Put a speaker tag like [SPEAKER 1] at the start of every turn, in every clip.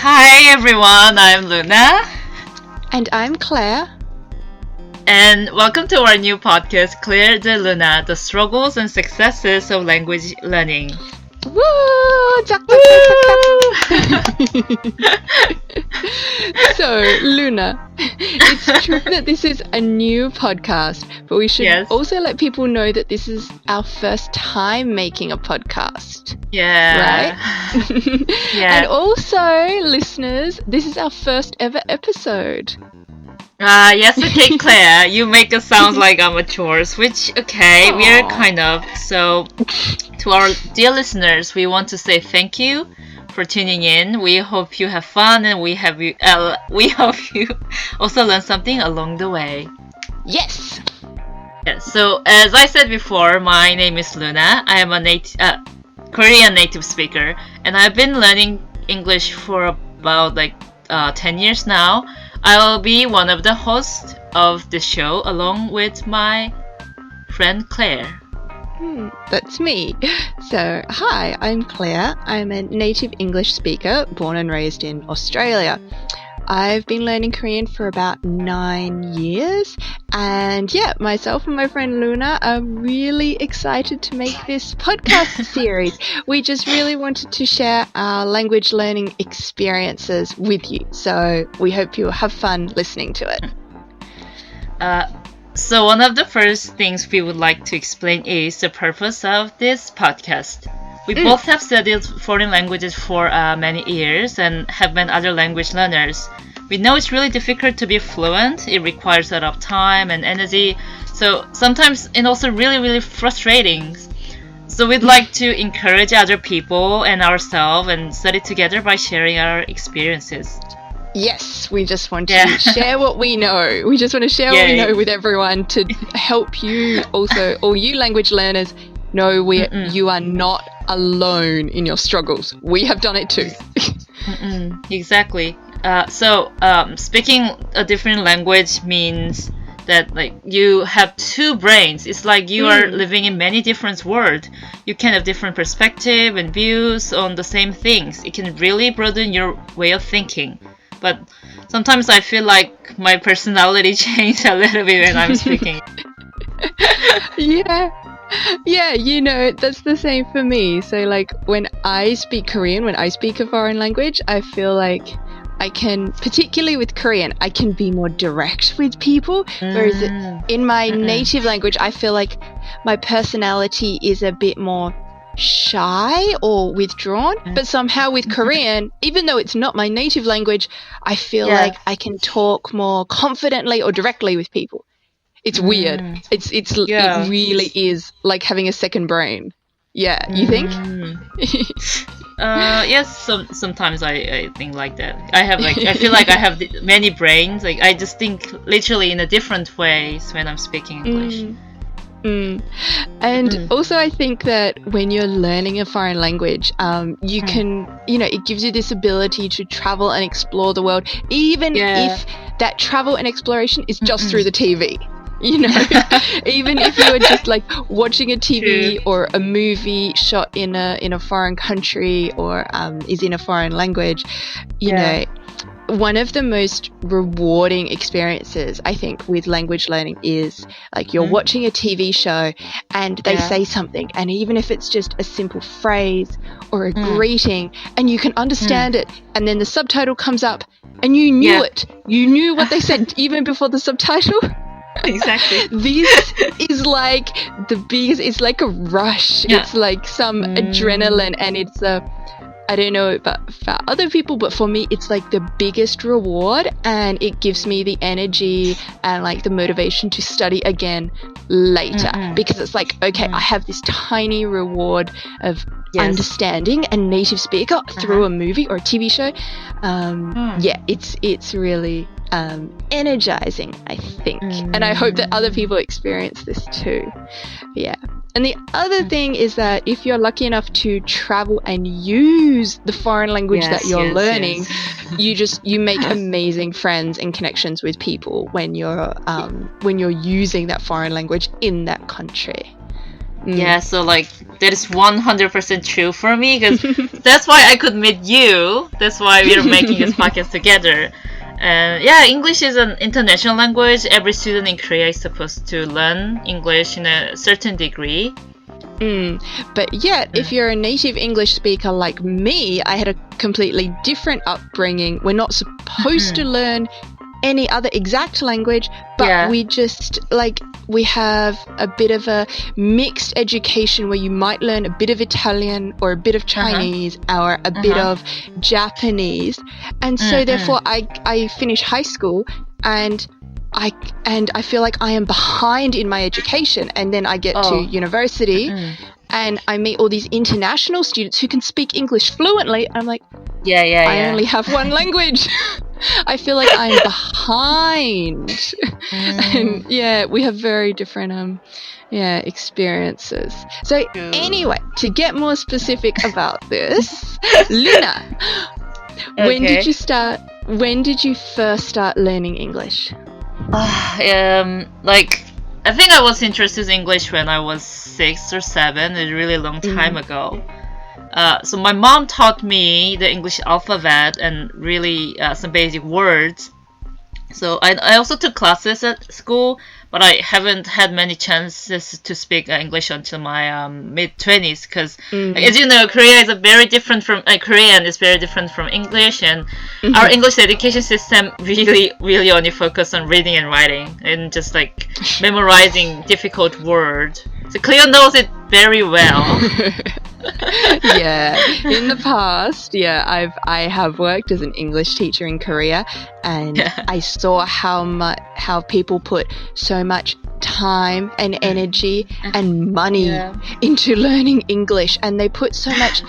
[SPEAKER 1] Hi everyone, I'm Luna.
[SPEAKER 2] And I'm Claire.
[SPEAKER 1] And welcome to our new podcast, Claire de Luna, the struggles and successes of language learning.
[SPEAKER 2] Woo! Jack. So, Luna, it's true that this is a new podcast, but we should also let people know that this is our first time making a podcast.
[SPEAKER 1] Yeah.
[SPEAKER 2] Right?
[SPEAKER 1] Yeah.
[SPEAKER 2] And also, listeners, this is our first ever episode.
[SPEAKER 1] Yes, okay, Claire, you make us sound like amateurs, which, okay, we are kind of. So, to our dear listeners, we want to say thank you for tuning in. We hope you have fun and we hope you also learn something along the way.
[SPEAKER 2] Yes!
[SPEAKER 1] Yes, so as I said before, my name is Luna. I am a Korean native speaker, and I've been learning English for about 10 years now. I'll be one of the hosts of the show along with my friend Claire.
[SPEAKER 2] That's me. So, hi, I'm Claire. I'm a native English speaker born and raised in Australia. I've been learning Korean for about 9 years, and myself and my friend Luna are really excited to make this podcast series. We just really wanted to share our language learning experiences with you, so we hope you'll have fun listening to it.
[SPEAKER 1] So one of the first things we would like to explain is the purpose of this podcast. We both have studied foreign languages for many years and have been other language learners. We know it's really difficult to be fluent. It requires a lot of time and energy. So sometimes it's also really, really frustrating. So we'd like to encourage other people and ourselves and study together by sharing our experiences.
[SPEAKER 2] Yes, we just want to share what we know. We just want to share what we know with everyone to help you also, all you language learners, know you are not alone in your struggles. We have done it too.
[SPEAKER 1] Exactly. So speaking a different language means that you have two brains. It's like you are living in many different worlds. You can have different perspective and views on the same things. It can really broaden your way of thinking. But sometimes I feel like my personality changed a little bit when I'm speaking.
[SPEAKER 2] Yeah, that's the same for me. So when I speak Korean, when I speak a foreign language, I feel like I can, particularly with Korean, I can be more direct with people. Whereas in my native language, I feel like my personality is a bit more shy or withdrawn. But somehow with Korean, even though it's not my native language, I feel like I can talk more confidently or directly with people. It's weird. It really is like having a second brain. Yeah, you think?
[SPEAKER 1] Yes, sometimes I think like that. I feel like I have many brains. I just think literally in a different ways when I'm speaking English.
[SPEAKER 2] And also I think that when you're learning a foreign language, you can, it gives you this ability to travel and explore the world, even if that travel and exploration is just through the TV. Even if you were just watching a TV or a movie shot in a foreign country or is in a foreign language, you know, one of the most rewarding experiences I think with language learning is you're watching a TV show and they say something, and even if it's just a simple phrase or a greeting, and you can understand it, and then the subtitle comes up and you knew it. You knew what they said even before the subtitle.
[SPEAKER 1] Exactly.
[SPEAKER 2] This is the biggest, it's like a rush. It's like some adrenaline, and it's I don't know about for other people, but for me, it's the biggest reward, and it gives me the energy and the motivation to study again later, because it's okay, I have this tiny reward of understanding a native speaker through a movie or a TV show. It's really energizing, I think, and I hope that other people experience this too. And the other thing is that if you're lucky enough to travel and use the foreign language that you're learning, you make amazing friends and connections with people when you're using that foreign language in that country.
[SPEAKER 1] Yeah, so like that is 100% true for me, because that's why I could meet you. That's why we're making this podcast together. And yeah, English is an international language. Every student in Korea is supposed to learn English in a certain degree.
[SPEAKER 2] But yet, if you're a native English speaker like me, I had a completely different upbringing. We're not supposed to learn any other exact language, but we just we have a bit of a mixed education where you might learn a bit of Italian or a bit of Chinese or a bit of Japanese, and so therefore I finish high school and I feel like I am behind in my education, and then I get to university and I meet all these international students who can speak English fluently, and I'm like, I only have one language. I feel like I'm behind. And we have very different experiences. So anyway, to get more specific about this, Luna, when did you first start learning English?
[SPEAKER 1] I think I was interested in English when I was 6 or 7, a really long time ago. So my mom taught me the English alphabet and really some basic words. So I also took classes at school, but I haven't had many chances to speak English until my mid-20s, because as you know, Korean is very different from English, and our English education system really only focus on reading and writing and just like memorizing difficult words. So Cleo knows it very well.
[SPEAKER 2] In the past, I have worked as an English teacher in Korea, and I saw how people put so much time and energy and money into learning English, and they put so much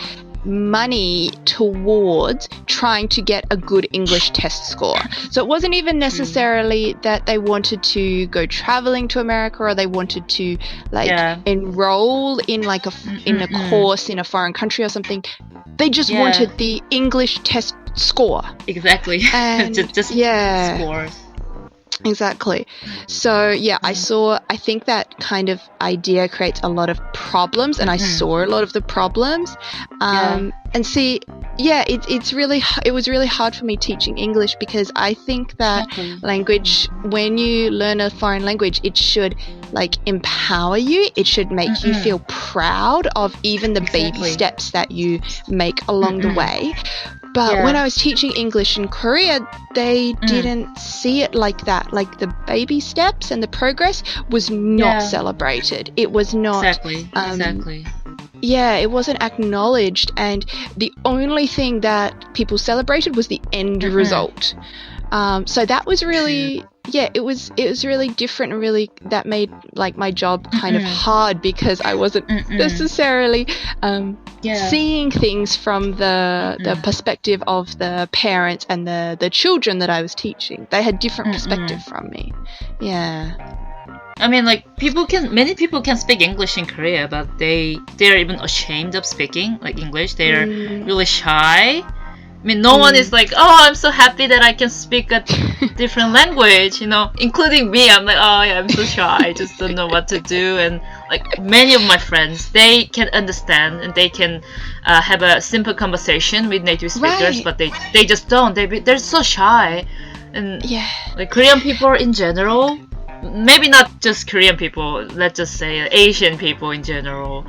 [SPEAKER 2] money towards trying to get a good English test score. So it wasn't even necessarily that they wanted to go traveling to America, or they wanted to enroll in in a course in a foreign country or something. They just wanted the English test score.
[SPEAKER 1] Exactly.
[SPEAKER 2] And
[SPEAKER 1] just scores.
[SPEAKER 2] Exactly. So I think that kind of idea creates a lot of problems, and I saw a lot of the problems. And see, it was really hard for me teaching English, because I think that language, when you learn a foreign language, it should empower you. It should make you feel proud of even the baby steps that you make along the way. But when I was teaching English in Korea, they didn't see it like that. Like, the baby steps and the progress was not celebrated. It was not...
[SPEAKER 1] Exactly.
[SPEAKER 2] Yeah, it wasn't acknowledged. And the only thing that people celebrated was the end result. So that was really... it was really different, and really that made my job kind of hard, because I wasn't necessarily seeing things from the perspective of the parents and the children that I was teaching. They had different perspective from me. Yeah.
[SPEAKER 1] I mean, many people can speak English in Korea, but they're even ashamed of speaking English. They're really shy. I mean, no one is like, oh, I'm so happy that I can speak a different language, including me. I'm like, oh yeah, I'm so shy. I just don't know what to do. And many of my friends, they can understand and they can have a simple conversation with native speakers, but they just don't. They're so shy. And Korean people in general, maybe not just Korean people, let's just say Asian people in general,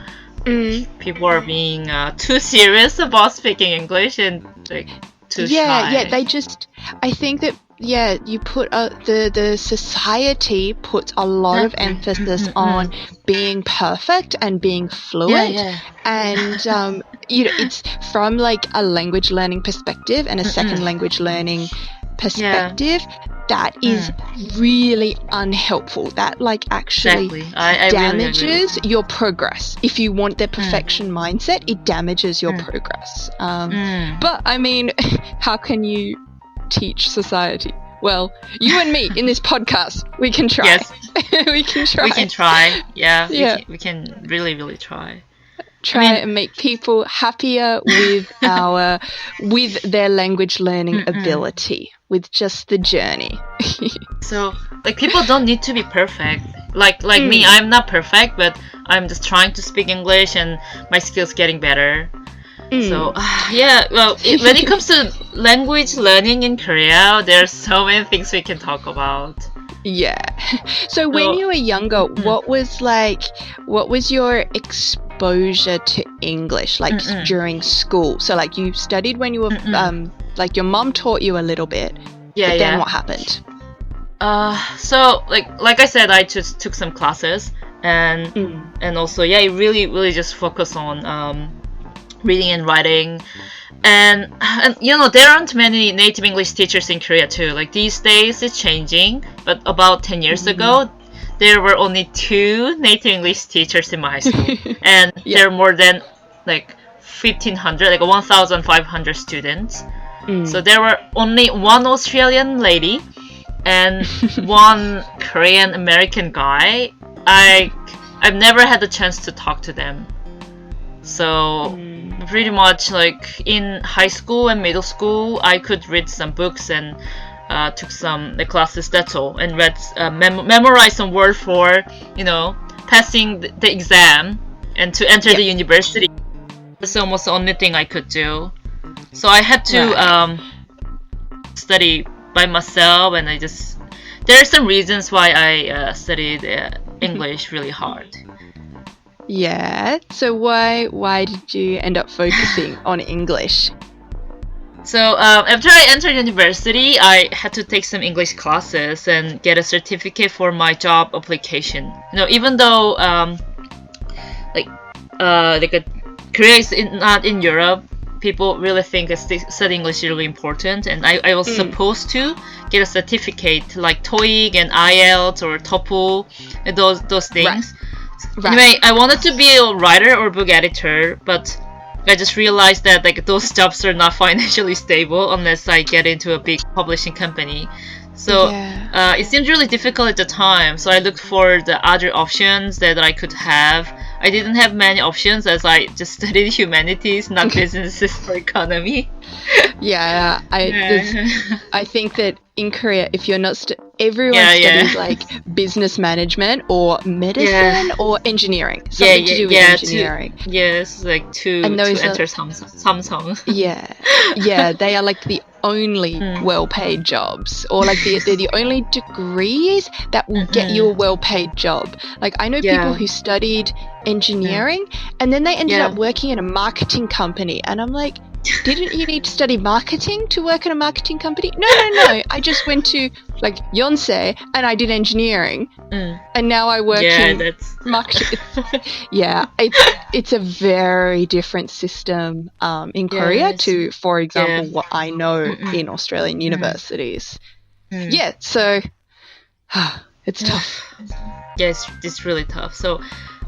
[SPEAKER 1] people are being too serious about speaking English and too shy.
[SPEAKER 2] They just, I think that you put the society puts a lot of emphasis on being perfect and being fluent, and it's from a language learning perspective and a second language learning perspective. That is really unhelpful. That actually damages your progress. If you want the perfection mindset, it damages your progress. But I mean, how can you teach society? Well, you and me in this podcast, we can try.
[SPEAKER 1] Yes.
[SPEAKER 2] We can try.
[SPEAKER 1] We can try. Yeah. We can really, really try.
[SPEAKER 2] And make people happier with with their language learning ability, with just the journey.
[SPEAKER 1] So people don't need to be perfect. Like me, I'm not perfect, but I'm just trying to speak English, and my skills getting better. So yeah, well, when it comes to language learning in Korea, there's so many things we can talk about.
[SPEAKER 2] Yeah. So when you were younger, what was your exposure to English like during school? So like you studied when you were like your mom taught you a little bit.
[SPEAKER 1] Yeah,
[SPEAKER 2] but then what happened?
[SPEAKER 1] So like I said, I just took some classes, and also I really just focus on reading and writing, and you know, there aren't many native English teachers in Korea too. Like these days it's changing, but about 10 years ago there were only 2 native English teachers in my high school, and there are more than like 1,500, like 1,500 students. So there were only 1 Australian lady and 1 Korean American guy. I've never had the chance to talk to them. So pretty much like in high school and middle school, I could read some books and took some classes, that's all, and read memorized some word for, you know, passing the exam and to enter the university. That's almost the only thing I could do. So I had to study by myself, and there are some reasons why I studied English really hard.
[SPEAKER 2] Yeah. So why did you end up focusing on English?
[SPEAKER 1] So after I entered university, I had to take some English classes and get a certificate for my job application. You know, even though Korea is not in Europe, people really think that studying English is really important, and I was supposed to get a certificate like TOEIC and IELTS or TOEFL, and those things. Right. Anyway, I wanted to be a writer or book editor, but I just realized that like those jobs are not financially stable unless I get into a big publishing company. So it seemed really difficult at the time. So I looked for the other options that I could have. I didn't have many options as I just studied humanities, not businesses or economy.
[SPEAKER 2] I think that in Korea, if you're not everyone studies like business management or medicine or engineering, something to do with engineering.
[SPEAKER 1] Like to enter Samsung.
[SPEAKER 2] They are like the only well-paid jobs, or like they're the only degrees that will get you a well-paid job. Like I know people who studied engineering and then they ended up working in a marketing company, and I'm like, didn't you need to study marketing to work in a marketing company? No. I just went to like Yonsei and I did engineering, and now I work in marketing. It's a very different system in Korea to, for example, what I know in Australian universities. So it's tough.
[SPEAKER 1] It's really tough. So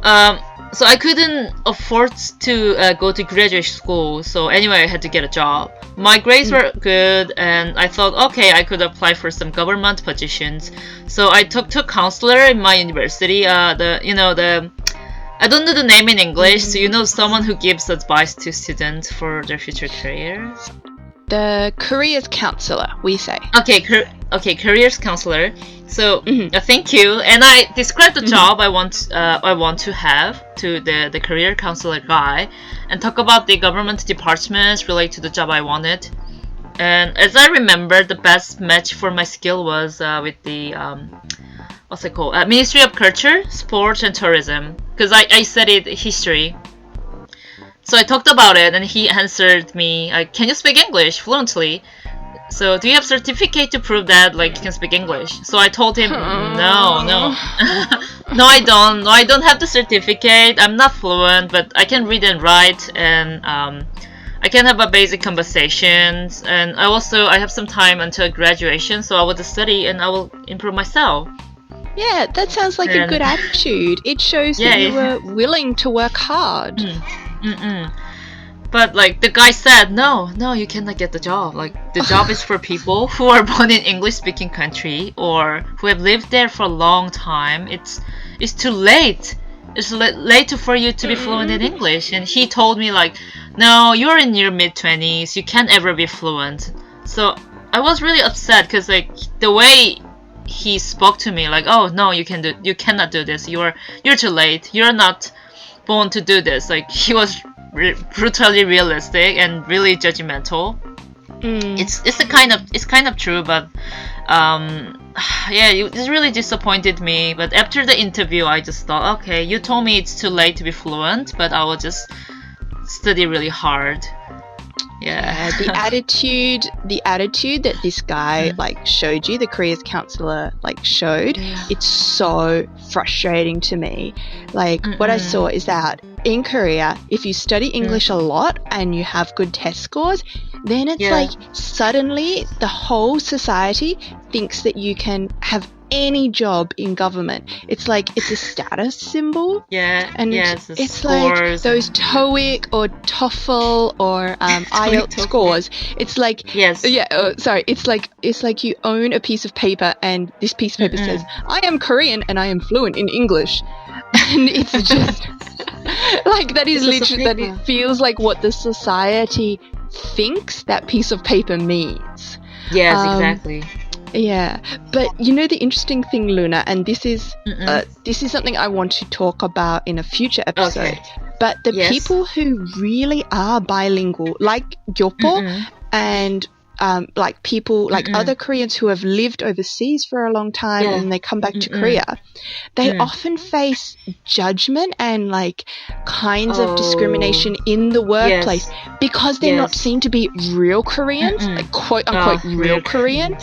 [SPEAKER 1] I couldn't afford to go to graduate school. So anyway, I had to get a job. My grades were good, and I thought, okay, I could apply for some government positions. So I talked to a counselor in my university. I don't know the name in English. So you know, someone who gives advice to students for their future careers.
[SPEAKER 2] The careers counselor, we say.
[SPEAKER 1] Okay, careers counselor. So thank you, and I described the job I want to have to the career counselor guy, and talk about the government departments related to the job I wanted. And as I remember, the best match for my skill was with the what's it called? Ministry of Culture, Sports and Tourism, because I studied history. So I talked about it, and he answered me, "Can you speak English fluently? So do you have certificate to prove that like you can speak English?" So I told him, no, no, I don't. No, I don't have the certificate. I'm not fluent, but I can read and write, and I can have a basic conversations. And I have some time until graduation, so I will just study and I will improve myself.
[SPEAKER 2] Yeah, that sounds like a good attitude. It shows that you were willing to work hard.
[SPEAKER 1] But like the guy said, no, you cannot get the job. Like the job is for people who are born in English-speaking country or who have lived there for a long time. It's too late. It's late for you to be fluent in English. And he told me like, no, you're in your mid-20s. You can't ever be fluent. So I was really upset because like the way he spoke to me like, oh no, you cannot do this. You're too late. You're not born to do this. Like he was brutally realistic and really judgmental. It's kind of true, but yeah, it really disappointed me. But after the interview, I just thought, okay, you told me it's too late to be fluent, but I will just study really hard. Yeah.
[SPEAKER 2] The attitude that this guy like showed you, the careers counselor like showed, it's so frustrating to me. Like what I saw is that in Korea, if you study English a lot and you have good test scores, then it's like suddenly the whole society thinks that you can have any job in government. It's like it's a status symbol.
[SPEAKER 1] Yeah.
[SPEAKER 2] And it's like those TOEIC or TOEFL or IELTS scores. It's like it's like you own a piece of paper and this piece of paper says, I am Korean and I am fluent in English. And it's just like that is literally that it feels like what the society thinks that piece of paper means.
[SPEAKER 1] Yes, exactly.
[SPEAKER 2] Yeah, but you know the interesting thing, Luna, and this is something I want to talk about in a future episode.
[SPEAKER 1] Okay.
[SPEAKER 2] But the people who really are bilingual, like Gyopo, and like people like other Koreans who have lived overseas for a long time and they come back to Korea, they often face judgment and like kinds of discrimination in the workplace because they're not seen to be real Koreans, like quote unquote real Korean.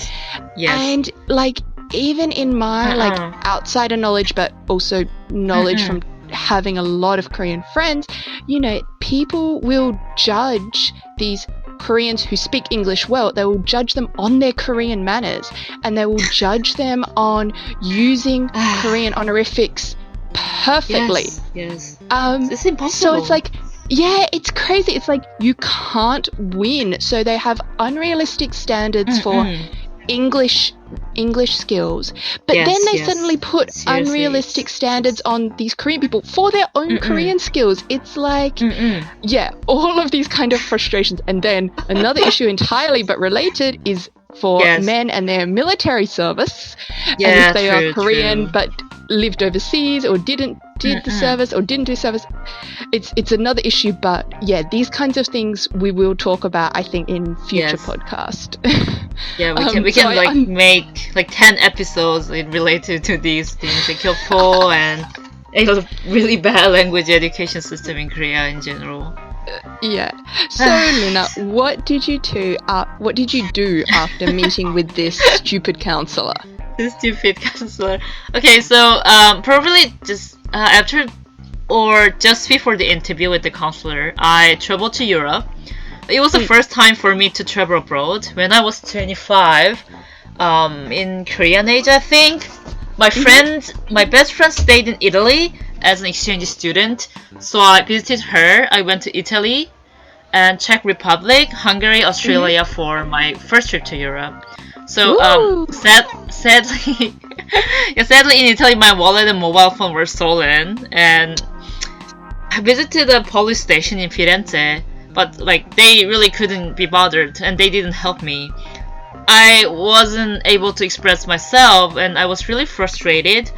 [SPEAKER 2] And like even in my like outsider knowledge, but also knowledge from having a lot of Korean friends, you know, people will judge these Koreans who speak English well. They will judge them on their Korean manners, and they will judge them on using Korean honorifics perfectly.
[SPEAKER 1] Yes. It's impossible.
[SPEAKER 2] So it's like, yeah, it's crazy. It's like you can't win. So they have unrealistic standards for English skills, but then they suddenly put unrealistic standards on these Korean people for their own Korean skills. It's like all of these kind of frustrations. And then another issue entirely but related is for men and their military service, and if they are Korean but lived overseas or did the service or didn't do service, it's another issue. But yeah, these kinds of things we will talk about, I think, in future podcast.
[SPEAKER 1] Yeah, we can like make like 10 episodes related to these things, like Kyopo and a really bad language education system in Korea in general.
[SPEAKER 2] Yeah. So Luna, what did you do after meeting with this stupid counselor?
[SPEAKER 1] This stupid counselor. Okay, so probably just after or just before the interview with the counselor, I traveled to Europe. It was the first time for me to travel abroad. When I was 25, in Korean age, I think, my best friend stayed in Italy as an exchange student. So I visited her. I went to Italy and Czech Republic, Hungary, Australia for my first trip to Europe. So sadly, sadly in Italy, my wallet and mobile phone were stolen, and I visited a police station in Firenze, but like they really couldn't be bothered and they didn't help me. I wasn't able to express myself and I was really frustrated.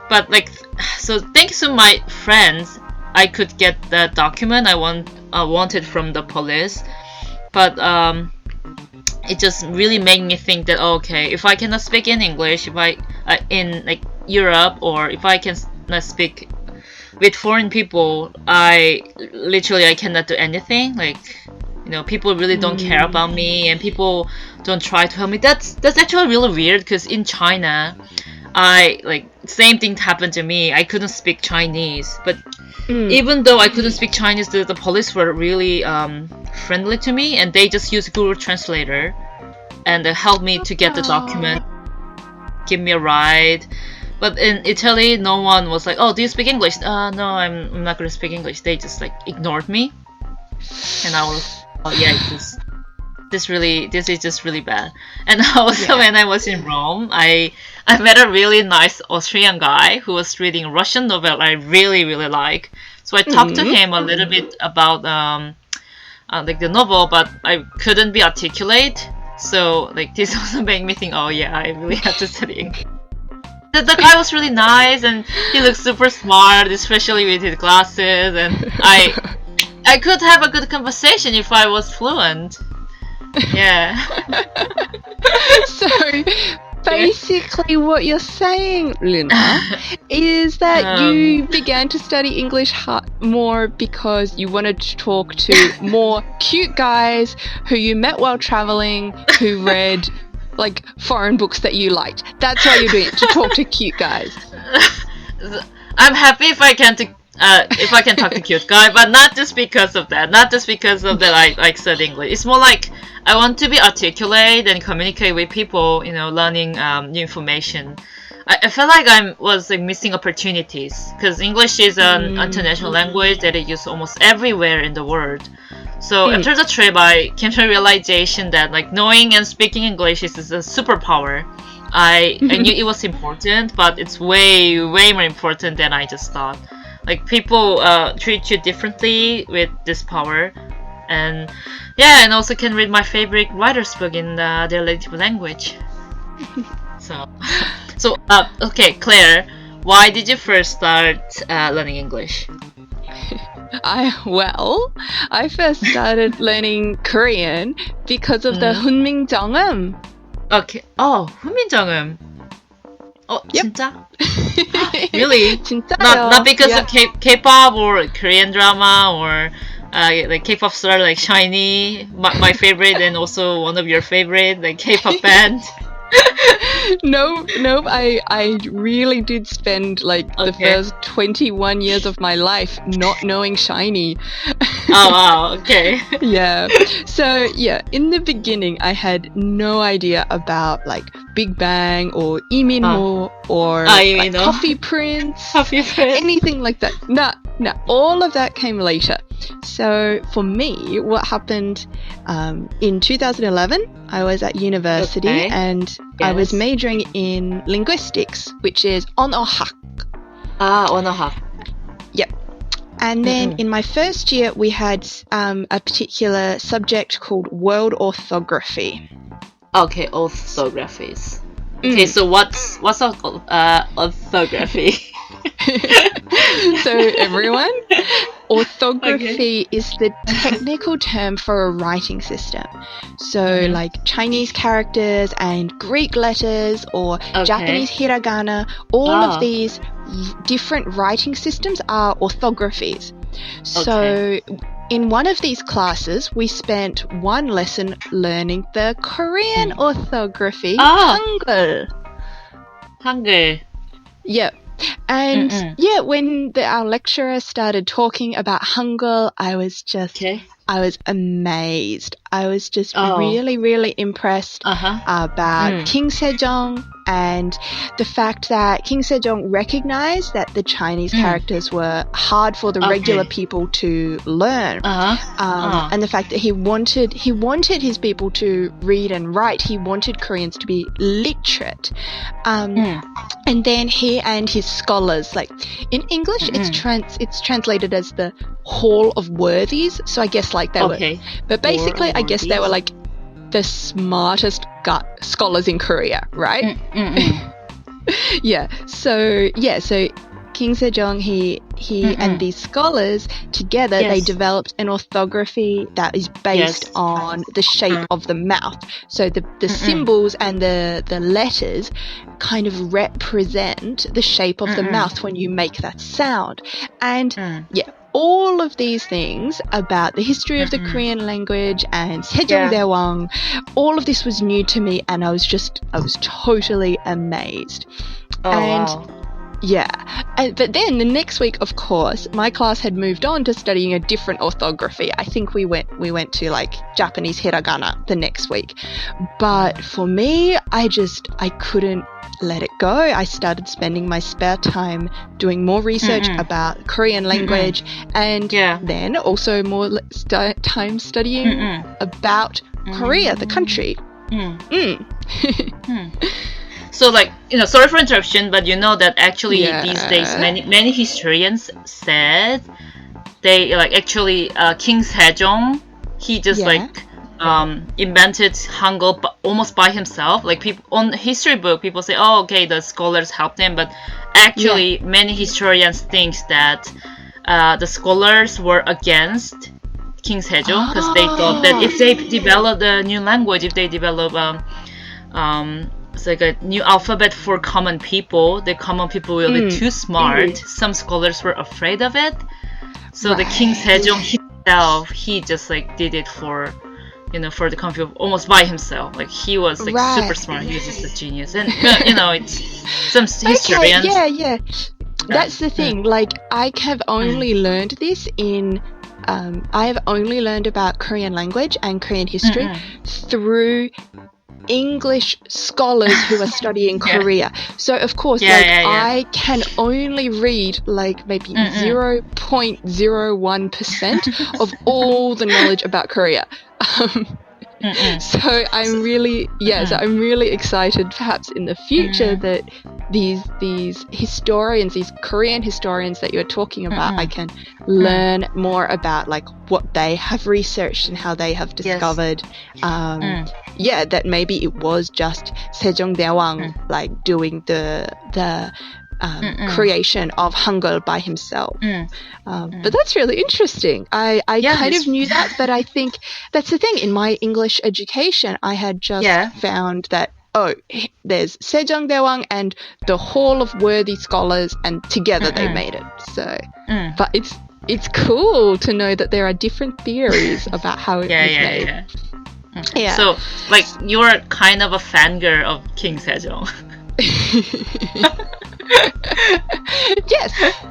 [SPEAKER 1] But like, so thanks to my friends, I could get the document I wanted from the police. But it just really made me think that okay, if I cannot speak in English, if I in like Europe, or if I can not speak with foreign people, I cannot do anything. Like, you know, people really don't care about me, and people don't try to help me. That's actually really weird, because in China, same thing happened to me. I couldn't speak Chinese, but even though I couldn't speak Chinese, the police were really friendly to me, and they just used Google Translator and helped me to get the document, give me a ride. But in Italy, no one was like, "Oh, do you speak English?" No, I'm not gonna speak English. They just like ignored me, and I was, oh yeah, this is just really bad. And also when I was in Rome, I met a really nice Austrian guy who was reading a Russian novel I really like. So I talked to him a little bit about like the novel, but I couldn't be articulate. So like this also made me think, oh yeah, I really have to study English. The guy was really nice and he looked super smart, especially with his glasses, and I could have a good conversation if I was fluent. Yeah.
[SPEAKER 2] So basically what you're saying, Luna, is that you began to study English more because you wanted to talk to more cute guys who you met while traveling, who read like foreign books that you liked. That's why you're doing it, to talk to cute guys.
[SPEAKER 1] I'm happy if I can talk to cute guy, but not just because of that. Not just because of that I like study English. It's more like I want to be articulate and communicate with people, learning new information. I feel like I was like missing opportunities because English is an international language that is used almost everywhere in the world. So after the trip, I came to a realization that like knowing and speaking English is a superpower. I knew it was important, but it's way more important than I just thought. Like people treat you differently with this power, and also can read my favorite writer's book in their native language. So okay, Claire, why did you first start learning English?
[SPEAKER 2] I first started learning Korean because of the 훈민정음.
[SPEAKER 1] Okay. Oh, 훈민정음. Oh,
[SPEAKER 2] yep.
[SPEAKER 1] 진짜? Really?
[SPEAKER 2] 진짜요.
[SPEAKER 1] Not because of K-pop or Korean drama or like K-pop star like SHINee, my favorite, and also one of your favorite, like K-pop band.
[SPEAKER 2] No, I really did spend like the first 21 years of my life not knowing SHINee.
[SPEAKER 1] Oh wow, okay.
[SPEAKER 2] Yeah. So yeah, in the beginning I had no idea about like Big Bang or Lee Min-ho or like, Coffee Prince, anything like that. No, all of that came later. So for me, what happened in 2011, I was at university and I was majoring in linguistics, which is 언어학.
[SPEAKER 1] 언어학.
[SPEAKER 2] Yep. And then in my first year, we had a particular subject called world orthography.
[SPEAKER 1] Okay, orthographies. Okay, so what's orthography?
[SPEAKER 2] So everyone, orthography is the technical term for a writing system. So like Chinese characters and Greek letters or Japanese hiragana, all of these different writing systems are orthographies. So in one of these classes, we spent one lesson learning the Korean orthography, Hangul.
[SPEAKER 1] Hangul.
[SPEAKER 2] Yep. And when our lecturer started talking about Hangul, I was amazed. I was just really, really impressed about King Sejong and the fact that King Sejong recognized that the Chinese characters were hard for the regular people to learn, and the fact that he wanted his people to read and write. He wanted Koreans to be literate, and then he and his scholars, like in English, it's translated as the Hall of Worthies. So I guess like they were, but basically I guess they were like the smartest scholars in Korea, right? So King Sejong, he and these scholars together, they developed an orthography that is based on the shape of the mouth. So the symbols and the letters kind of represent the shape of the mouth when you make that sound. And all of these things about the history of the Korean language and Sejongdaewang, all of this was new to me, and I was totally amazed. But then the next week, of course, my class had moved on to studying a different orthography. I think we went to like Japanese hiragana the next week. But for me, I couldn't let it go. I started spending my spare time doing more research about Korean language, and then also more time studying about Korea, the country.
[SPEAKER 1] So like, sorry for interruption, but you know that actually these days many historians said they like actually King Sejong, he just like invented Hangul almost by himself. Like people on history book, people say, "Oh, okay, the scholars helped him," but actually, many historians think that the scholars were against King Sejong because they thought that if they develop a new language, if they develop it's like a new alphabet for common people, the common people will be too smart. Some scholars were afraid of it, so the King Sejong himself, he just like did it for for the country almost by himself. Like he was like super smart. He was just a genius, and it's some historians.
[SPEAKER 2] Yeah. That's the thing. Like I have only learned this in. I have only learned about Korean language and Korean history through English scholars who are studying Korea. So of course, I can only read like maybe 0.01% of all the knowledge about Korea. So I'm really I'm really excited perhaps in the future that these historians, these Korean historians that you're talking about, I can learn more about like what they have researched and how they have discovered that maybe it was just Sejong Daewang like doing the creation of Hangul by himself. But that's really interesting. I kind of knew that, but I think that's the thing. In my English education, I had just found that, there's Sejong Daewang and the Hall of Worthy Scholars, and together they made it. So, but it's cool to know that there are different theories about how it was made. Yeah.
[SPEAKER 1] So, like, you're kind of a fangirl of King Sejong.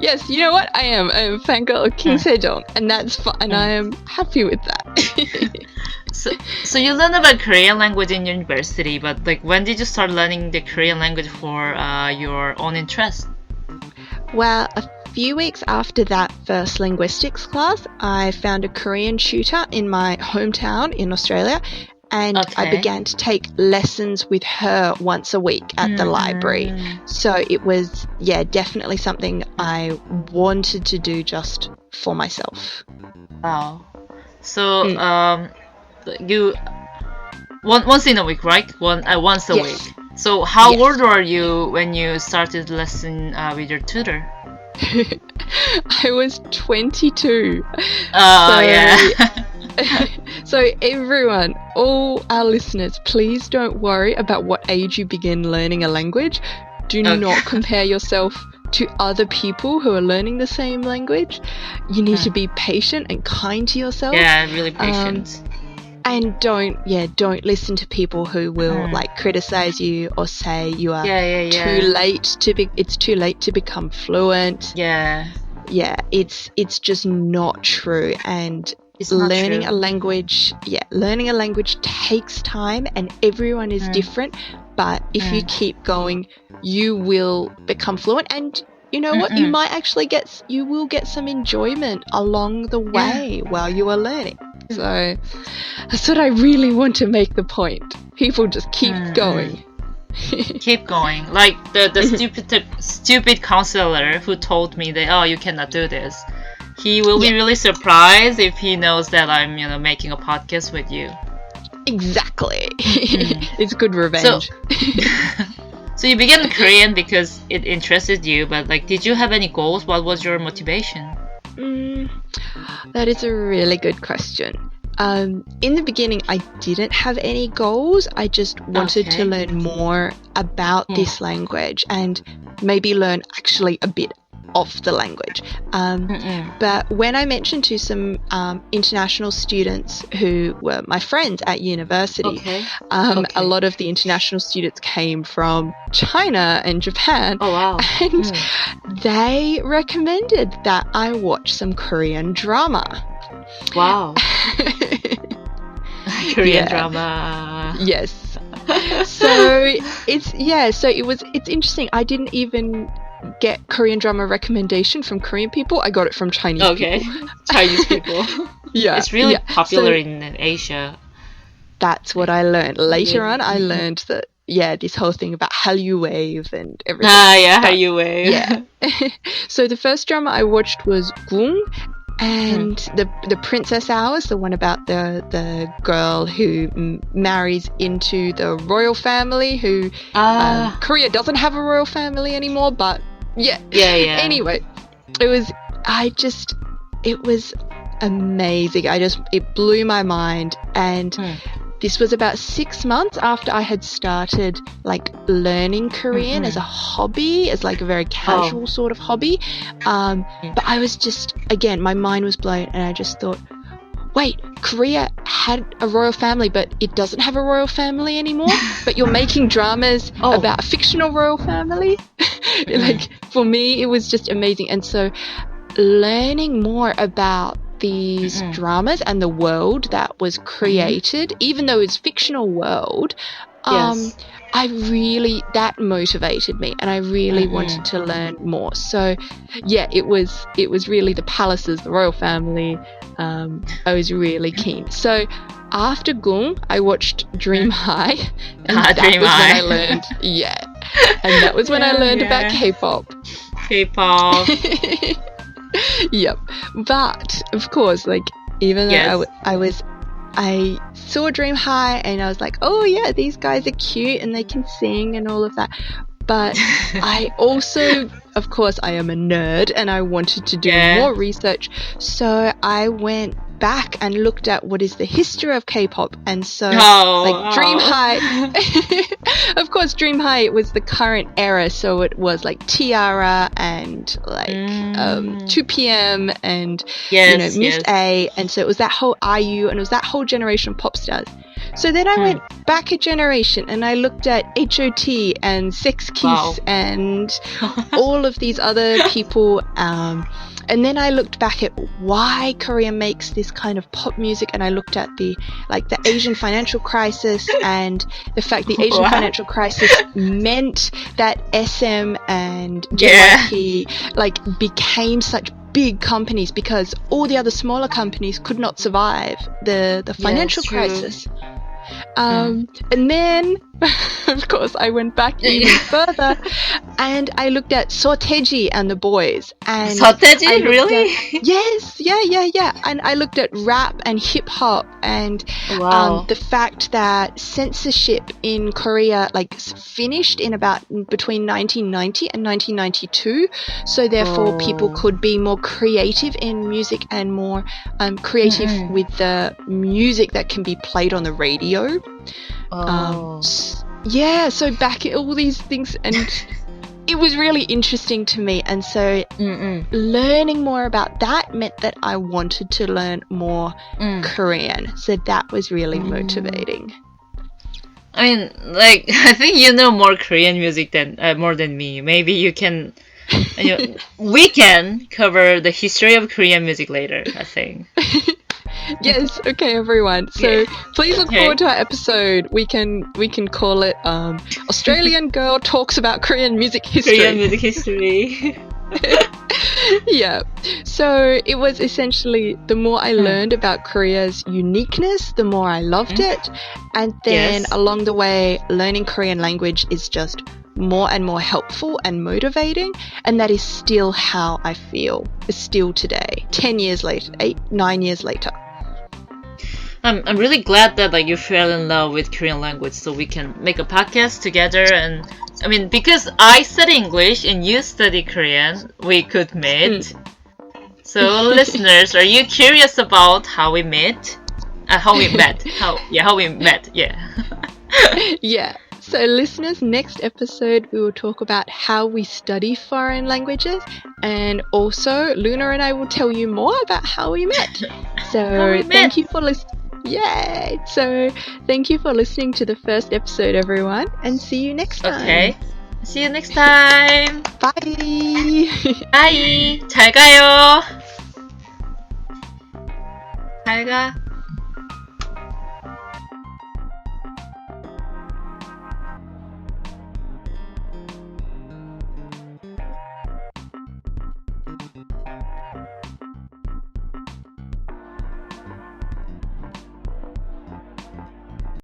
[SPEAKER 2] Yes, you know what? I am a fangirl of King Sejong, and that's fun, and I am happy with that.
[SPEAKER 1] So you learn about Korean language in university, but like when did you start learning the Korean language for your own interest?
[SPEAKER 2] Well, a few weeks after that first linguistics class, I found a Korean tutor in my hometown in Australia, and I began to take lessons with her once a week at the library. So it was, definitely something I wanted to do just for myself.
[SPEAKER 1] Wow. So, you once in a week, right? Once a week. So how old were you when you started lesson with your tutor?
[SPEAKER 2] I was 22. So everyone, all our listeners, please don't worry about what age you begin learning a language. Do not compare yourself to other people who are learning the same language. You need to be patient and kind to yourself.
[SPEAKER 1] Yeah, really patient.
[SPEAKER 2] And don't listen to people who will like criticize you or say you are too late it's too late to become fluent.
[SPEAKER 1] Yeah,
[SPEAKER 2] it's just not true. And learning a language takes time, and everyone is different, but if you keep going, you will become fluent, and you know what, you will get some enjoyment along the way while you are learning. So that's what I really want to make the point. People just keep going.
[SPEAKER 1] Keep going. Like the stupid counselor who told me that, you cannot do this. He will be really surprised if he knows that I'm, making a podcast with you.
[SPEAKER 2] Exactly. It's good revenge.
[SPEAKER 1] So you began Korean because it interested you, but like, did you have any goals? What was your motivation?
[SPEAKER 2] That is a really good question. In the beginning, I didn't have any goals. I just wanted to learn more about this language and maybe learn actually a bit of the language. But when I mentioned to some international students who were my friends at university, a lot of the international students came from China and Japan.
[SPEAKER 1] Oh, wow.
[SPEAKER 2] And they recommended that I watch some Korean drama.
[SPEAKER 1] Wow. Korean drama.
[SPEAKER 2] Yes. So it's interesting. I didn't even get Korean drama recommendation from Korean people. I got it from Chinese people.
[SPEAKER 1] Chinese people.
[SPEAKER 2] It's
[SPEAKER 1] really popular in Asia.
[SPEAKER 2] That's what I learned. Later on, I learned that this whole thing about Hallyu Wave and everything.
[SPEAKER 1] Hallyu Wave.
[SPEAKER 2] So the first drama I watched was Gung, And the Princess Hours, the one about the girl who marries into the royal family, who Korea doesn't have a royal family anymore, but yeah. Anyway, it was amazing. It blew my mind. And this was about 6 months after I had started like learning Korean as a hobby, as like a very casual sort of hobby. But I was just, again, my mind was blown, and I just thought, wait, Korea had a royal family, but it doesn't have a royal family anymore? But you're making dramas about a fictional royal family? Like, for me, it was just amazing. And so learning more about these dramas and the world that was created, even though it's fictional world, that motivated me, and I really wanted to learn more. So yeah, it was really the palaces, the royal family. I was really keen. So after Gung, I watched Dream High, and that was when I learned and that was when I learned about K-pop. Yep. But of course, like, even though I saw Dream High and I was like, oh yeah, these guys are cute and they can sing and all of that. But I also, of course, I am a nerd and I wanted to do more research. So I went back and looked at what is the history of K-pop. And so Dream High, of course, Dream High, it was the current era. So it was like Tiara and like 2PM and Miss A. And so it was that whole IU, and it was that whole generation of pop stars. So then I went back a generation and I looked at H.O.T. and Sex Kiss and all of these other people. And then I looked back at why Korea makes this kind of pop music, and I looked at the Asian financial crisis, and the fact the Asian financial crisis meant that SM and JYP became such big companies because all the other smaller companies could not survive the financial crisis. And then, of course, I went back even further, and I looked at Soteji and the Boys. And
[SPEAKER 1] Soteji, really?
[SPEAKER 2] Yes, yeah. And I looked at rap and hip hop, and the fact that censorship in Korea finished in about between 1990 and 1992. So therefore, people could be more creative in music and more creative with the music that can be played on the radio. So back at all these things, and it was really interesting to me, and so learning more about that meant that I wanted to learn more Korean, so that was really motivating.
[SPEAKER 1] I mean, I think you know more Korean music than more than me. Maybe you can we can cover the history of Korean music later, I think.
[SPEAKER 2] Yes, okay, everyone. So please look forward to our episode. We can call it Australian Girl Talks About Korean Music History.
[SPEAKER 1] Korean music history.
[SPEAKER 2] Yeah. So it was essentially, the more I learned about Korea's uniqueness, the more I loved it. And then along the way, learning Korean language is just more and more helpful and motivating, and that is still how I feel. It's still today, 10 years later, 9 years later.
[SPEAKER 1] I'm really glad that you fell in love with Korean language, so we can make a podcast together. And I mean, because I study English and you study Korean, we could meet. So listeners, are you curious about how we met? How we met?
[SPEAKER 2] Yeah. So listeners, next episode we will talk about how we study foreign languages, and also Luna and I will tell you more about how we met. So thank you for listening. Yay! So thank you for listening to the first episode, everyone, and see you next time.
[SPEAKER 1] Okay. See you next time.
[SPEAKER 2] Bye.
[SPEAKER 1] Bye. 잘 가요. 잘 가.